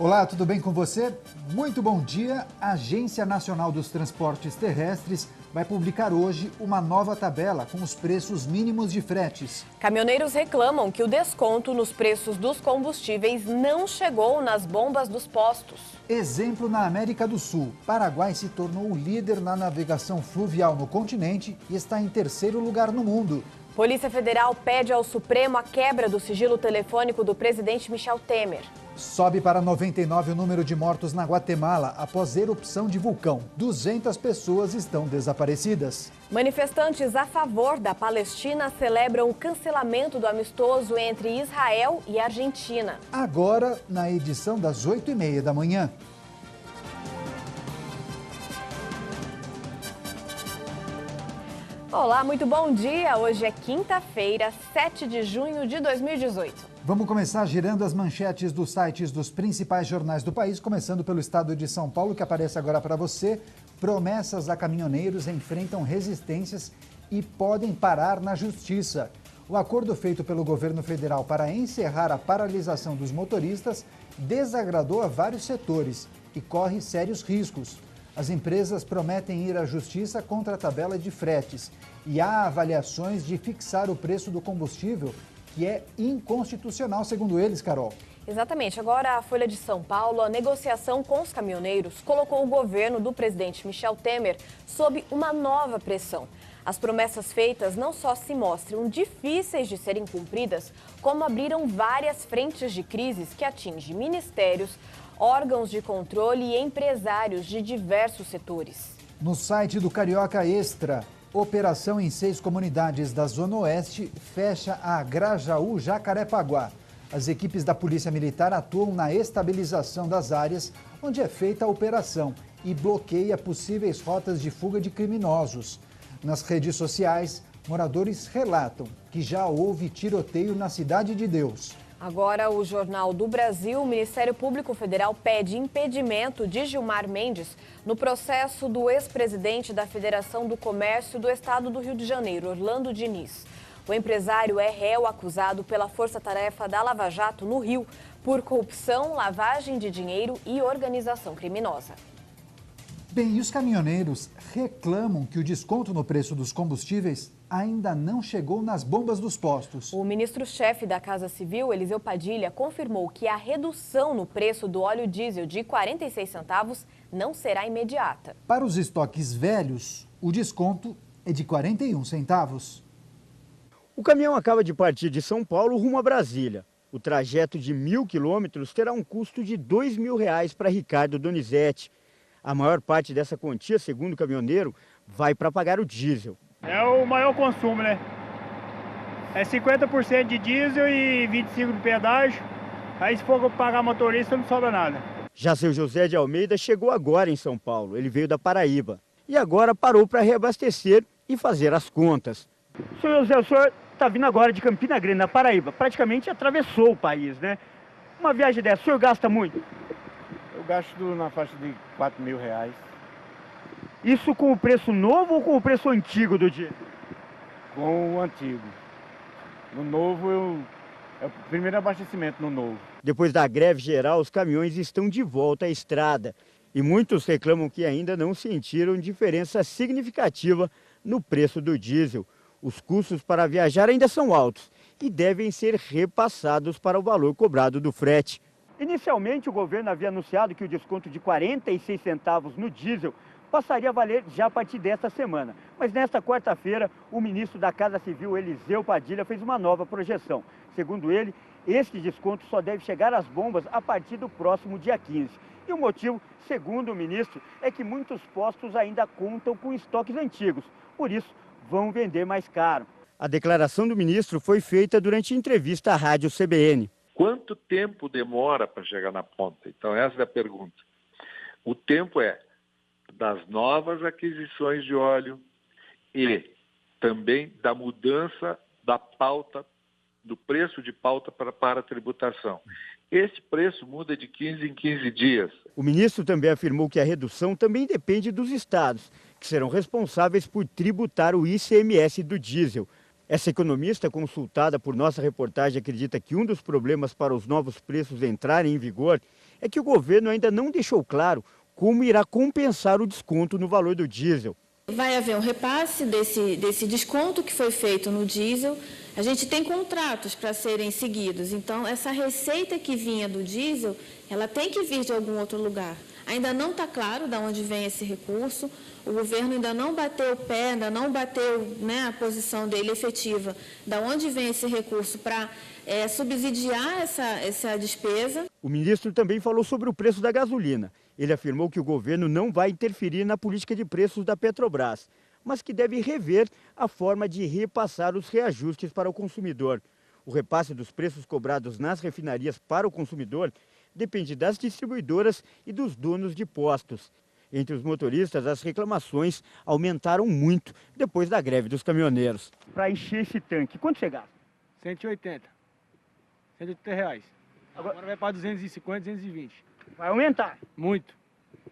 Olá, tudo bem com você? Muito bom dia. A Agência Nacional dos Transportes Terrestres vai publicar hoje uma nova tabela com os preços mínimos de fretes. Caminhoneiros reclamam que o desconto nos preços dos combustíveis não chegou nas bombas dos postos. Exemplo na América do Sul. Paraguai se tornou o líder na navegação fluvial no continente e está em terceiro lugar no mundo. Polícia Federal pede ao Supremo a quebra do sigilo telefônico do presidente Michel Temer. Sobe para 99 o número de mortos na Guatemala após erupção de vulcão. 200 pessoas estão desaparecidas. Manifestantes a favor da Palestina celebram o cancelamento do amistoso entre Israel e Argentina. Agora, na edição das 8h30 da manhã. Olá, muito bom dia. Hoje é quinta-feira, 7 de junho de 2018. Vamos começar girando as manchetes dos sites dos principais jornais do país, começando pelo estado de São Paulo, que aparece agora para você. Promessas a caminhoneiros enfrentam resistências e podem parar na justiça. O acordo feito pelo governo federal para encerrar a paralisação dos motoristas desagradou a vários setores e corre sérios riscos. As empresas prometem ir à justiça contra a tabela de fretes e há avaliações de fixar o preço do combustível, que é inconstitucional, segundo eles, Carol. Exatamente. Agora, a Folha de São Paulo, a negociação com os caminhoneiros colocou o governo do presidente Michel Temer sob uma nova pressão. As promessas feitas não só se mostram difíceis de serem cumpridas, como abriram várias frentes de crises que atingem ministérios, órgãos de controle e empresários de diversos setores. No site do Carioca Extra, operação em 6 comunidades da Zona Oeste fecha a Grajaú Jacarepaguá. As equipes da Polícia Militar atuam na estabilização das áreas onde é feita a operação e bloqueia possíveis rotas de fuga de criminosos. Nas redes sociais, moradores relatam que já houve tiroteio na Cidade de Deus. Agora, o Jornal do Brasil, o Ministério Público Federal pede impedimento de Gilmar Mendes no processo do ex-presidente da Federação do Comércio do Estado do Rio de Janeiro, Orlando Diniz. O empresário é réu acusado pela Força-Tarefa da Lava Jato no Rio por corrupção, lavagem de dinheiro e organização criminosa. Bem, e os caminhoneiros reclamam que o desconto no preço dos combustíveis ainda não chegou nas bombas dos postos. O ministro-chefe da Casa Civil, Eliseu Padilha, confirmou que a redução no preço do óleo diesel de 46 centavos não será imediata. Para os estoques velhos, o desconto é de 41 centavos. O caminhão acaba de partir de São Paulo rumo a Brasília. O trajeto de 1.000 quilômetros terá um custo de R$2.000 para Ricardo Donizete. A maior parte dessa quantia, segundo o caminhoneiro, vai para pagar o diesel. É o maior consumo, né? É 50% de diesel e 25% de pedágio. Aí se for pagar motorista não sobra nada. Já seu José de Almeida chegou agora em São Paulo. Ele veio da Paraíba. E agora parou para reabastecer e fazer as contas. Senhor José, o senhor está vindo agora de Campina Grande, na Paraíba. Praticamente atravessou o país, né? Uma viagem dessa, o senhor gasta muito? Eu gasto na faixa de R$4.000. Isso com o preço novo ou com o preço antigo do diesel? Com o antigo. No novo, é o primeiro abastecimento no novo. Depois da greve geral, os caminhões estão de volta à estrada. E muitos reclamam que ainda não sentiram diferença significativa no preço do diesel. Os custos para viajar ainda são altos e devem ser repassados para o valor cobrado do frete. Inicialmente, o governo havia anunciado que o desconto de 46 centavos no diesel passaria a valer já a partir desta semana. Mas nesta quarta-feira, o ministro da Casa Civil, Eliseu Padilha, fez uma nova projeção. Segundo ele, este desconto só deve chegar às bombas a partir do próximo dia 15. E o motivo, segundo o ministro, é que muitos postos ainda contam com estoques antigos. Por isso, vão vender mais caro. A declaração do ministro foi feita durante entrevista à Rádio CBN. Quanto tempo demora para chegar na ponta? Então, essa é a pergunta. O tempo é das novas aquisições de óleo e também da mudança da pauta, do preço de pauta para a tributação. Esse preço muda de 15 em 15 dias. O ministro também afirmou que a redução também depende dos estados, que serão responsáveis por tributar o ICMS do diesel. Essa economista, consultada por nossa reportagem, acredita que um dos problemas para os novos preços entrarem em vigor é que o governo ainda não deixou claro como irá compensar o desconto no valor do diesel. Vai haver um repasse desse desconto que foi feito no diesel. A gente tem contratos para serem seguidos, então essa receita que vinha do diesel, ela tem que vir de algum outro lugar. Ainda não está claro de onde vem esse recurso, o governo ainda não bateu o pé, ainda não bateu, né, a posição dele efetiva, de onde vem esse recurso para subsidiar essa despesa. O ministro também falou sobre o preço da gasolina. Ele afirmou que o governo não vai interferir na política de preços da Petrobras, mas que deve rever a forma de repassar os reajustes para o consumidor. O repasse dos preços cobrados nas refinarias para o consumidor depende das distribuidoras e dos donos de postos. Entre os motoristas, as reclamações aumentaram muito depois da greve dos caminhoneiros. Para encher esse tanque, quanto você gasta? 180 reais. Agora vai para 250, 220. Vai aumentar. Muito.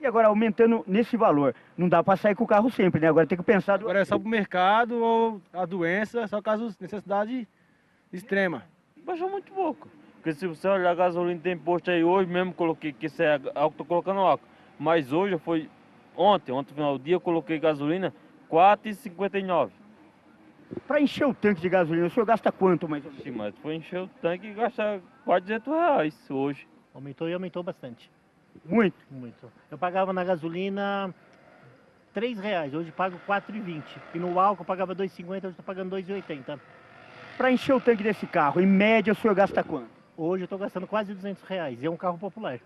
E agora, aumentando nesse valor, não dá para sair com o carro sempre, né? Agora tem que pensar... Agora é só para o mercado ou a doença, só caso necessidade extrema. Baixou muito pouco. Porque se você olhar a gasolina tem posto aí hoje, mesmo coloquei, que isso é álcool, tô colocando álcool. Mas hoje foi ontem final do dia, eu coloquei gasolina 4,59. Para encher o tanque de gasolina, o senhor gasta quanto mais ou menos? Sim, mas foi encher o tanque e gastar quase 200 reais hoje. Aumentou e aumentou bastante. Muito? Muito. Eu pagava na gasolina R$3, hoje pago 4,20. E no álcool eu pagava 2,50, hoje estou pagando 2,80. Para encher o tanque desse carro, em média, o senhor gasta quanto? Hoje eu estou gastando quase R$200 e é um carro popular.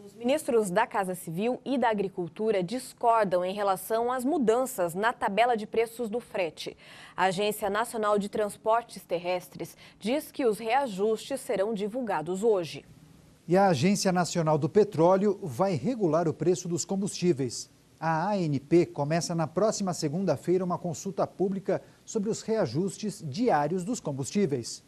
Os ministros da Casa Civil e da Agricultura discordam em relação às mudanças na tabela de preços do frete. A Agência Nacional de Transportes Terrestres diz que os reajustes serão divulgados hoje. E a Agência Nacional do Petróleo vai regular o preço dos combustíveis. A ANP começa na próxima segunda-feira uma consulta pública sobre os reajustes diários dos combustíveis.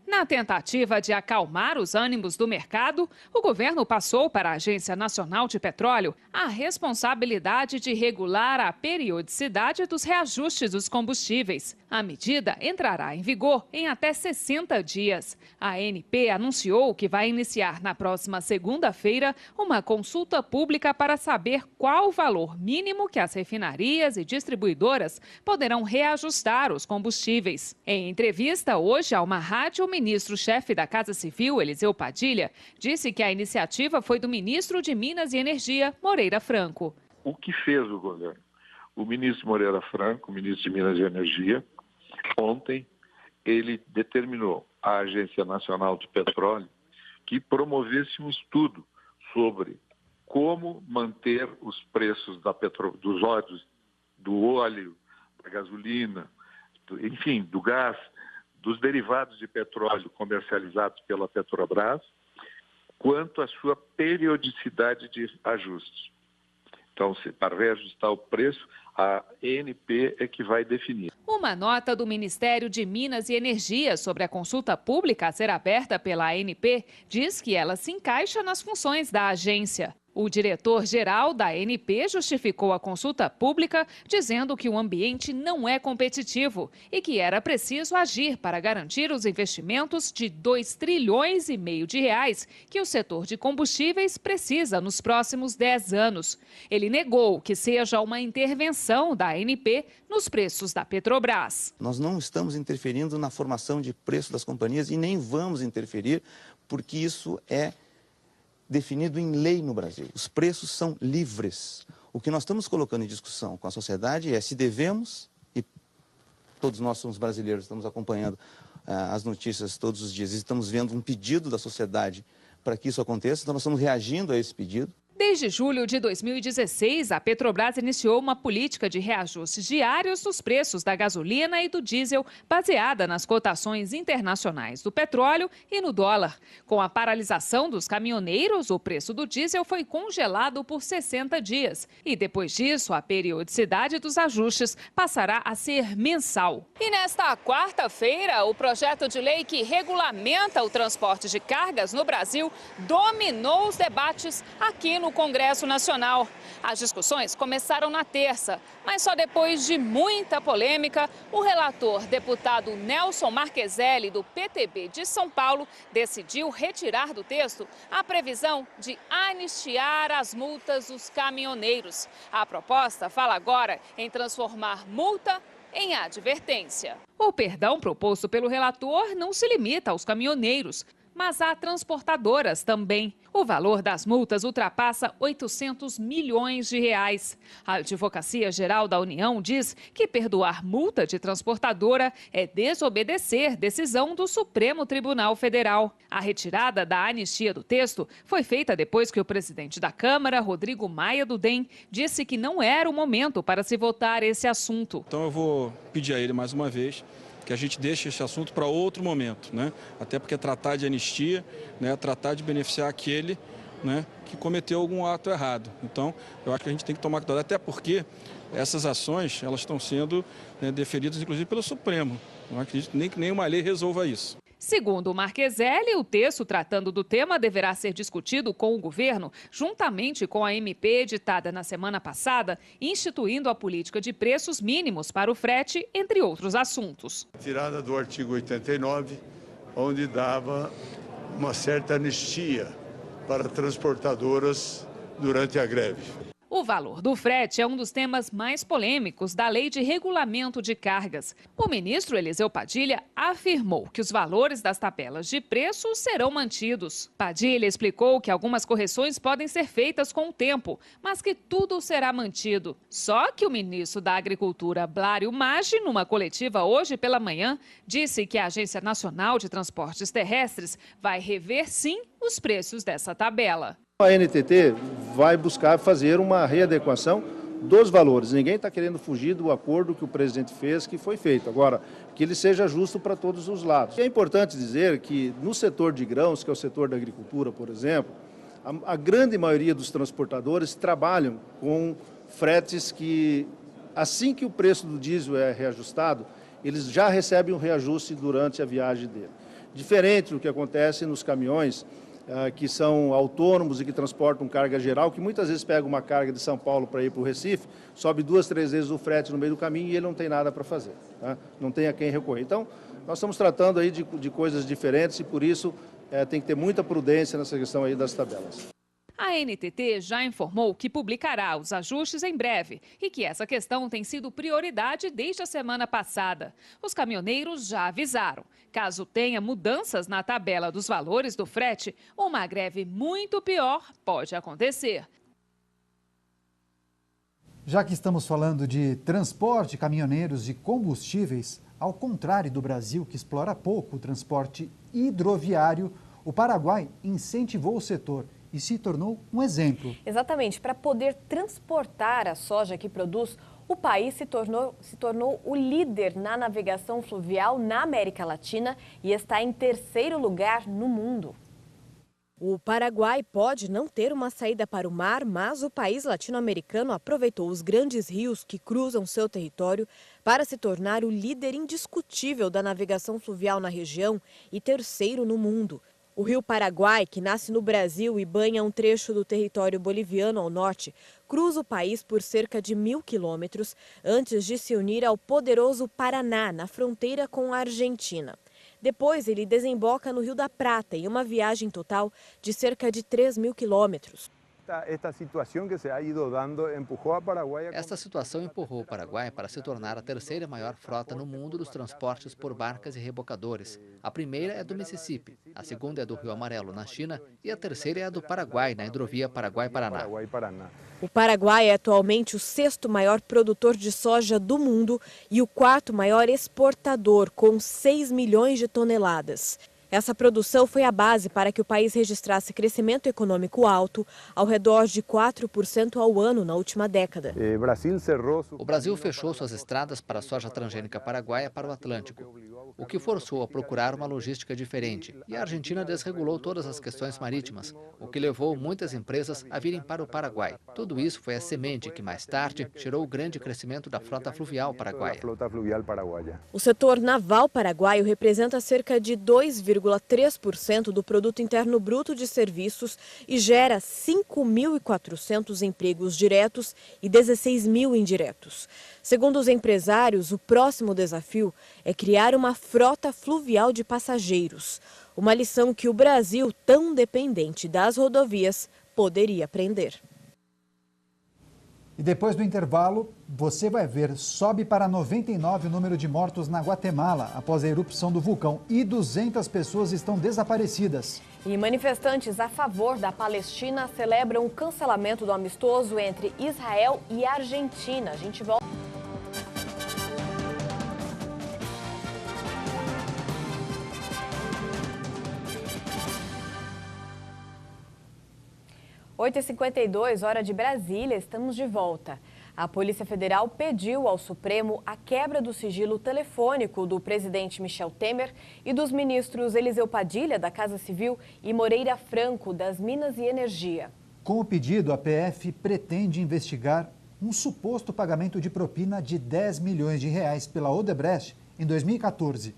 Na tentativa de acalmar os ânimos do mercado, o governo passou para a Agência Nacional de Petróleo a responsabilidade de regular a periodicidade dos reajustes dos combustíveis. A medida entrará em vigor em até 60 dias. A ANP anunciou que vai iniciar na próxima segunda-feira uma consulta pública para saber qual o valor mínimo que as refinarias e distribuidoras poderão reajustar os combustíveis. Em entrevista hoje a uma rádio, o ministro-chefe da Casa Civil, Eliseu Padilha, disse que a iniciativa foi do ministro de Minas e Energia, Moreira Franco. O que fez o governo? O ministro Moreira Franco, ministro de Minas e Energia, ontem ele determinou à Agência Nacional de Petróleo que promovesse um estudo sobre como manter os preços dos óleos, do óleo, da gasolina, enfim, do gás, dos derivados de petróleo comercializados pela Petrobras, quanto à sua periodicidade de ajustes. Então, para reajustar o preço, a ANP é que vai definir. Uma nota do Ministério de Minas e Energia sobre a consulta pública a ser aberta pela ANP diz que ela se encaixa nas funções da agência. O diretor-geral da ANP justificou a consulta pública, dizendo que o ambiente não é competitivo e que era preciso agir para garantir os investimentos de R$2,5 trilhões de reais que o setor de combustíveis precisa nos próximos 10 anos. Ele negou que seja uma intervenção da ANP nos preços da Petrobras. Nós não estamos interferindo na formação de preço das companhias e nem vamos interferir, porque isso é definido em lei no Brasil. Os preços são livres. O que nós estamos colocando em discussão com a sociedade é se devemos, e todos nós somos brasileiros, estamos acompanhando as notícias todos os dias, e estamos vendo um pedido da sociedade para que isso aconteça, então nós estamos reagindo a esse pedido. Desde julho de 2016, a Petrobras iniciou uma política de reajustes diários dos preços da gasolina e do diesel, baseada nas cotações internacionais do petróleo e no dólar. Com a paralisação dos caminhoneiros, o preço do diesel foi congelado por 60 dias. E depois disso, a periodicidade dos ajustes passará a ser mensal. E nesta quarta-feira, o projeto de lei que regulamenta o transporte de cargas no Brasil dominou os debates aqui no no Congresso Nacional. As discussões começaram na terça, mas só depois de muita polêmica, o relator, deputado Nelson Marqueselli, do PTB de São Paulo, decidiu retirar do texto a previsão de anistiar as multas dos caminhoneiros. A proposta fala agora em transformar multa em advertência. O perdão proposto pelo relator não se limita aos caminhoneiros, mas há transportadoras também. O valor das multas ultrapassa 800 milhões de reais. A Advocacia Geral da União diz que perdoar multa de transportadora é desobedecer decisão do Supremo Tribunal Federal. A retirada da anistia do texto foi feita depois que o presidente da Câmara, Rodrigo Maia do DEM, disse que não era o momento para se votar esse assunto. Então eu vou pedir a ele mais uma vez que a gente deixe esse assunto para outro momento, né? Até porque tratar de anistia, né? Tratar de beneficiar aquele, né? Que cometeu algum ato errado. Então, eu acho que a gente tem que tomar cuidado, até porque essas ações elas estão sendo, né, deferidas, inclusive, pelo Supremo. Não acredito nem que nenhuma lei resolva isso. Segundo Marqueselli, o texto tratando do tema deverá ser discutido com o governo, juntamente com a MP editada na semana passada, instituindo a política de preços mínimos para o frete, entre outros assuntos. Tirada do artigo 89, onde dava uma certa anistia para transportadoras durante a greve. O valor do frete é um dos temas mais polêmicos da Lei de Regulamento de Cargas. O ministro Eliseu Padilha afirmou que os valores das tabelas de preços serão mantidos. Padilha explicou que algumas correções podem ser feitas com o tempo, mas que tudo será mantido. Só que o ministro da Agricultura, Blário Maggi, numa coletiva hoje pela manhã, disse que a Agência Nacional de Transportes Terrestres vai rever sim os preços dessa tabela. A NTT vai buscar fazer uma readequação dos valores. Ninguém está querendo fugir do acordo que o presidente fez, que foi feito. Agora, que ele seja justo para todos os lados. É importante dizer que no setor de grãos, que é o setor da agricultura, por exemplo, a grande maioria dos transportadores trabalham com fretes que, assim que o preço do diesel é reajustado, eles já recebem um reajuste durante a viagem dele. Diferente do que acontece nos caminhões, que são autônomos e que transportam carga geral, que muitas vezes pega uma carga de São Paulo para ir para o Recife, sobe 2, 3 vezes o frete no meio do caminho e ele não tem nada para fazer, tá? Não tem a quem recorrer. Então, nós estamos tratando aí de coisas diferentes e por isso tem que ter muita prudência nessa questão aí das tabelas. A NTT já informou que publicará os ajustes em breve e que essa questão tem sido prioridade desde a semana passada. Os caminhoneiros já avisaram. Caso tenha mudanças na tabela dos valores do frete, uma greve muito pior pode acontecer. Já que estamos falando de transporte, caminhoneiros e combustíveis, ao contrário do Brasil, que explora pouco o transporte hidroviário, o Paraguai incentivou o setor e se tornou um exemplo. Exatamente. Para poder transportar a soja que produz, o país se tornou o líder na navegação fluvial na América Latina e está em 3º lugar no mundo. O Paraguai pode não ter uma saída para o mar, mas o país latino-americano aproveitou os grandes rios que cruzam seu território para se tornar o líder indiscutível da navegação fluvial na região e 3º no mundo. O rio Paraguai, que nasce no Brasil e banha um trecho do território boliviano ao norte, cruza o país por cerca de 1.000 quilômetros antes de se unir ao poderoso Paraná, na fronteira com a Argentina. Depois, ele desemboca no Rio da Prata, em uma viagem total de cerca de 3.000 quilômetros. Esta situação empurrou o Paraguai para se tornar a 3ª maior frota no mundo dos transportes por barcas e rebocadores. A primeira é do Mississippi, a segunda é do Rio Amarelo, na China, e a terceira é a do Paraguai, na hidrovia Paraguai-Paraná. O Paraguai é atualmente o 6º maior produtor de soja do mundo e o 4º maior exportador, com 6 milhões de toneladas. Essa produção foi a base para que o país registrasse crescimento econômico alto, ao redor de 4% ao ano na última década. O Brasil fechou suas estradas para a soja transgênica paraguaia para o Atlântico. o que forçou a procurar uma logística diferente. E a Argentina desregulou todas as questões marítimas, o que levou muitas empresas a virem para o Paraguai. Tudo isso foi a semente que mais tarde gerou o grande crescimento da frota fluvial paraguaia. O setor naval paraguaio representa cerca de 2,3% do produto interno bruto de serviços e gera 5.400 empregos diretos e 16 mil indiretos. Segundo os empresários, o próximo desafio é criar uma frota fluvial de passageiros, uma lição que o Brasil, tão dependente das rodovias, poderia aprender. E depois do intervalo, você vai ver, sobe para 99 o número de mortos na Guatemala após a erupção do vulcão e 200 pessoas estão desaparecidas. E manifestantes a favor da Palestina celebram o cancelamento do amistoso entre Israel e Argentina. A gente volta. Oito e 52, hora de Brasília, estamos de volta. A Polícia Federal pediu ao Supremo a quebra do sigilo telefônico do presidente Michel Temer e dos ministros Eliseu Padilha, da Casa Civil, e Moreira Franco, das Minas e Energia. Com o pedido, a PF pretende investigar um suposto pagamento de propina de 10 milhões de reais pela Odebrecht em 2014.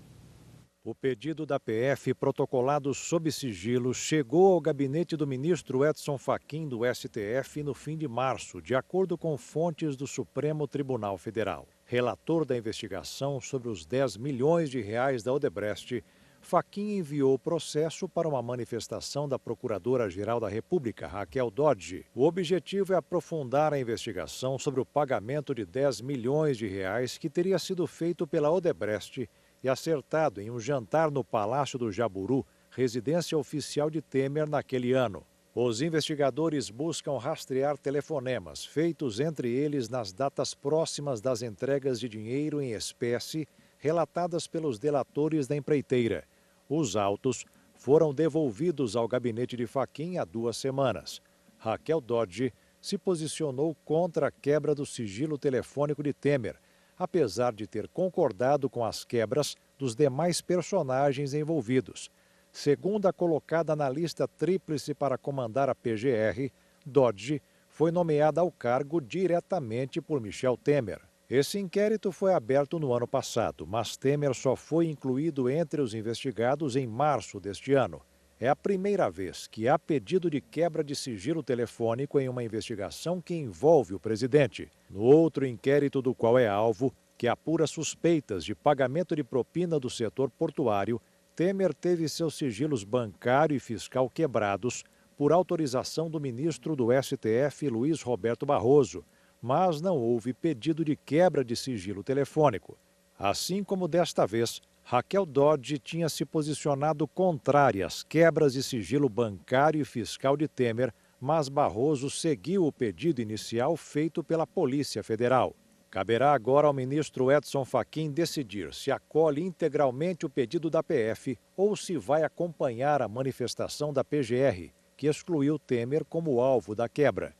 O pedido da PF, protocolado sob sigilo, chegou ao gabinete do ministro Edson Fachin, do STF, no fim de março, de acordo com fontes do Supremo Tribunal Federal. Relator da investigação sobre os 10 milhões de reais da Odebrecht, Fachin enviou o processo para uma manifestação da Procuradora-Geral da República, Raquel Dodge. O objetivo é aprofundar a investigação sobre o pagamento de 10 milhões de reais que teria sido feito pela Odebrecht e acertado em um jantar no Palácio do Jaburu, residência oficial de Temer naquele ano. Os investigadores buscam rastrear telefonemas feitos entre eles nas datas próximas das entregas de dinheiro em espécie relatadas pelos delatores da empreiteira. Os autos foram devolvidos ao gabinete de Fachin há 2 semanas. Raquel Dodge se posicionou contra a quebra do sigilo telefônico de Temer, apesar de ter concordado com as quebras dos demais personagens envolvidos. Segunda colocada na lista tríplice para comandar a PGR, Dodge foi nomeada ao cargo diretamente por Michel Temer. Esse inquérito foi aberto no ano passado, mas Temer só foi incluído entre os investigados em março deste ano. É a primeira vez que há pedido de quebra de sigilo telefônico em uma investigação que envolve o presidente. No outro inquérito do qual é alvo, que apura suspeitas de pagamento de propina do setor portuário, Temer teve seus sigilos bancário e fiscal quebrados por autorização do ministro do STF, Luiz Roberto Barroso, mas não houve pedido de quebra de sigilo telefônico. Assim como desta vez, Raquel Dodge tinha se posicionado contrária às quebras de sigilo bancário e fiscal de Temer, mas Barroso seguiu o pedido inicial feito pela Polícia Federal. Caberá agora ao ministro Edson Fachin decidir se acolhe integralmente o pedido da PF ou se vai acompanhar a manifestação da PGR, que excluiu Temer como alvo da quebra.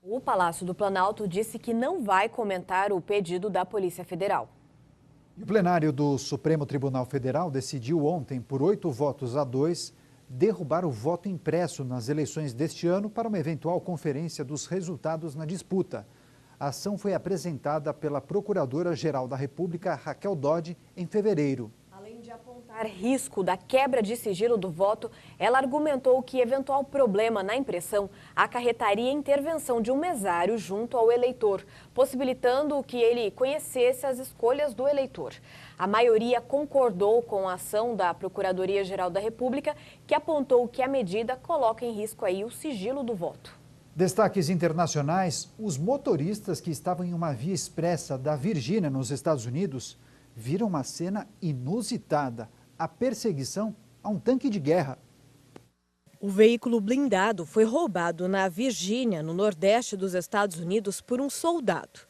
O Palácio do Planalto disse que não vai comentar o pedido da Polícia Federal. O plenário do Supremo Tribunal Federal decidiu ontem, por 8-2, derrubar o voto impresso nas eleições deste ano para uma eventual conferência dos resultados na disputa. A ação foi apresentada pela Procuradora-Geral da República, Raquel Dodge, em fevereiro. Além de apontar risco da quebra de sigilo do voto, ela argumentou que eventual problema na impressão acarretaria a intervenção de um mesário junto ao eleitor, possibilitando que ele conhecesse as escolhas do eleitor. A maioria concordou com a ação da Procuradoria-Geral da República, que apontou que a medida coloca em risco aí o sigilo do voto. Destaques internacionais: os motoristas que estavam em uma via expressa da Virgínia, nos Estados Unidos, viram uma cena inusitada: a perseguição a um tanque de guerra. O veículo blindado foi roubado na Virgínia, no nordeste dos Estados Unidos, por um soldado.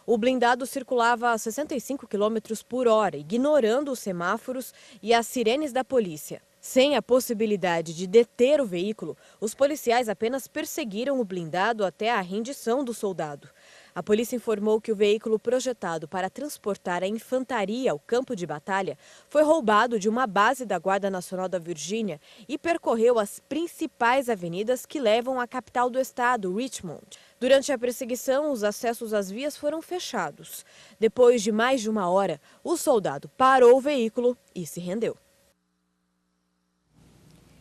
O blindado circulava a 65 km por hora, ignorando os semáforos e as sirenes da polícia. Sem a possibilidade de deter o veículo, os policiais apenas perseguiram o blindado até a rendição do soldado. A polícia informou que o veículo projetado para transportar a infantaria ao campo de batalha foi roubado de uma base da Guarda Nacional da Virgínia e percorreu as principais avenidas que levam à capital do estado, Richmond. Durante a perseguição, os acessos às vias foram fechados. Depois de mais de uma hora, o soldado parou o veículo e se rendeu.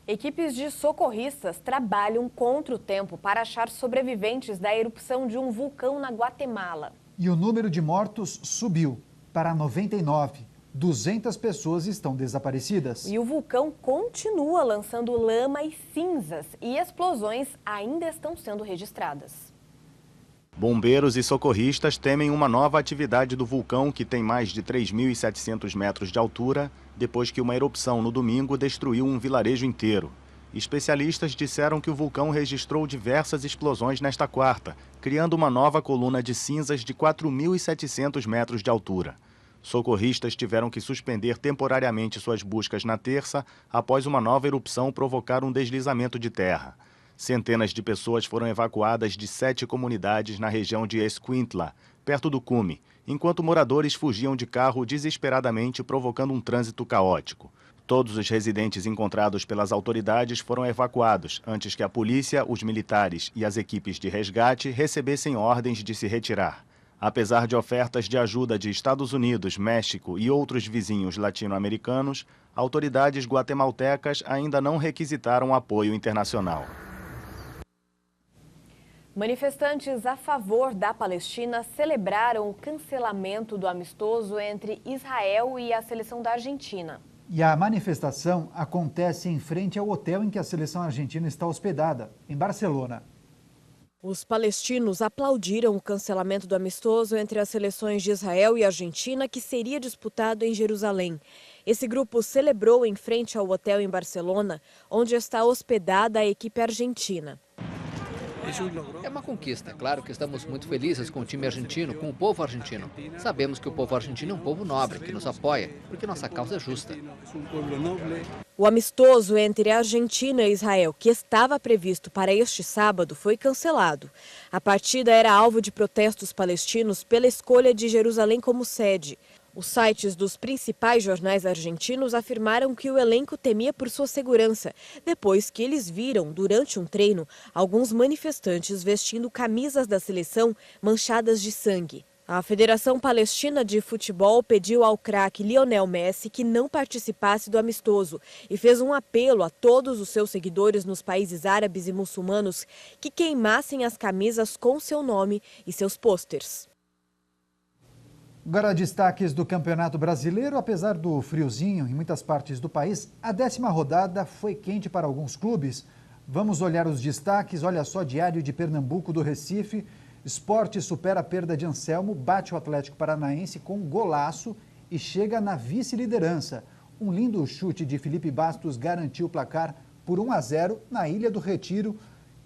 Equipes de socorristas trabalham contra o tempo para achar sobreviventes da erupção de um vulcão na Guatemala. E o número de mortos subiu para 99. 200 pessoas estão desaparecidas. E o vulcão continua lançando lama e cinzas e explosões ainda estão sendo registradas. Bombeiros e socorristas temem uma nova atividade do vulcão, que tem mais de 3.700 metros de altura, depois que uma erupção no domingo destruiu um vilarejo inteiro. Especialistas disseram que o vulcão registrou diversas explosões nesta quarta, criando uma nova coluna de cinzas de 4.700 metros de altura. Socorristas tiveram que suspender temporariamente suas buscas na terça, após uma nova erupção provocar um deslizamento de terra. Centenas de pessoas foram evacuadas de 7 comunidades na região de Escuintla, perto do cume, enquanto moradores fugiam de carro desesperadamente, provocando um trânsito caótico. Todos os residentes encontrados pelas autoridades foram evacuados antes que a polícia, os militares e as equipes de resgate recebessem ordens de se retirar. Apesar de ofertas de ajuda de Estados Unidos, México e outros vizinhos latino-americanos, autoridades guatemaltecas ainda não requisitaram apoio internacional. Manifestantes a favor da Palestina celebraram o cancelamento do amistoso entre Israel e a seleção da Argentina. E a manifestação acontece em frente ao hotel em que a seleção argentina está hospedada, em Barcelona. Os palestinos aplaudiram o cancelamento do amistoso entre as seleções de Israel e Argentina, que seria disputado em Jerusalém. Esse grupo celebrou em frente ao hotel em Barcelona, onde está hospedada a equipe argentina. É uma conquista. Claro que estamos muito felizes com o time argentino, com o povo argentino. Sabemos que o povo argentino é um povo nobre, que nos apoia, porque nossa causa é justa. O amistoso entre a Argentina e Israel, que estava previsto para este sábado, foi cancelado. A partida era alvo de protestos palestinos pela escolha de Jerusalém como sede. Os sites dos principais jornais argentinos afirmaram que o elenco temia por sua segurança, depois que eles viram, durante um treino, alguns manifestantes vestindo camisas da seleção manchadas de sangue. A Federação Palestina de Futebol pediu ao craque Lionel Messi que não participasse do amistoso e fez um apelo a todos os seus seguidores nos países árabes e muçulmanos que queimassem as camisas com seu nome e seus pôsteres. Agora, destaques do Campeonato Brasileiro. Apesar do friozinho em muitas partes do país, a 10ª rodada foi quente para alguns clubes. Vamos olhar os destaques. Olha só, Diário de Pernambuco do Recife. Sport supera a perda de Anselmo, bate o Atlético Paranaense com um golaço e chega na vice-liderança. Um lindo chute de Felipe Bastos garantiu o placar por 1-0 na Ilha do Retiro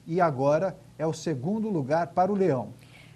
e agora é o segundo lugar para o Leão.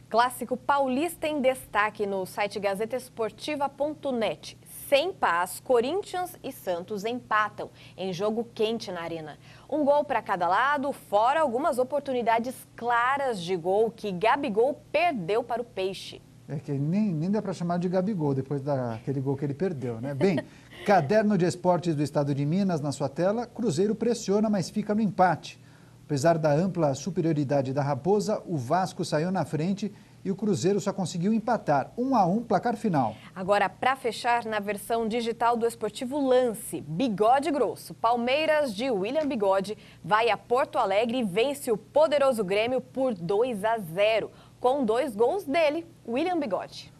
Clássico paulista em destaque no site gazetesportiva.net. Sem paz, Corinthians e Santos empatam em jogo quente na Arena. Um gol para cada lado, fora algumas oportunidades claras de gol que Gabigol perdeu para o Peixe. É que nem dá para chamar de Gabigol depois daquele gol que ele perdeu, né? Bem, Caderno de Esportes do Estado de Minas na sua tela, Cruzeiro pressiona, mas fica no empate. Apesar da ampla superioridade da Raposa, o Vasco saiu na frente e o Cruzeiro só conseguiu empatar. 1-1, placar final. Agora, para fechar, na versão digital do Esportivo Lance, Bigode Grosso. Palmeiras de William Bigode vai a Porto Alegre e vence o poderoso Grêmio por 2-0, com 2 gols dele, William Bigode.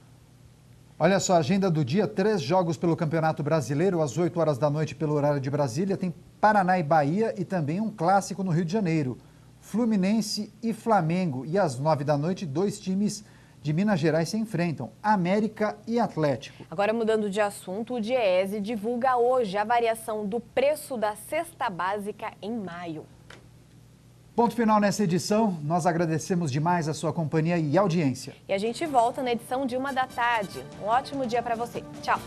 Olha só, a agenda do dia, 3 jogos pelo Campeonato Brasileiro, às 8 horas da noite pelo horário de Brasília, tem Paraná e Bahia e também um clássico no Rio de Janeiro, Fluminense e Flamengo. E às 9 da noite, 2 times de Minas Gerais se enfrentam, América e Atlético. Agora, mudando de assunto, o Diese divulga hoje a variação do preço da cesta básica em maio. Ponto final nessa edição. Nós agradecemos demais a sua companhia e audiência. E a gente volta na edição de 1 da tarde. Um ótimo dia para você. Tchau!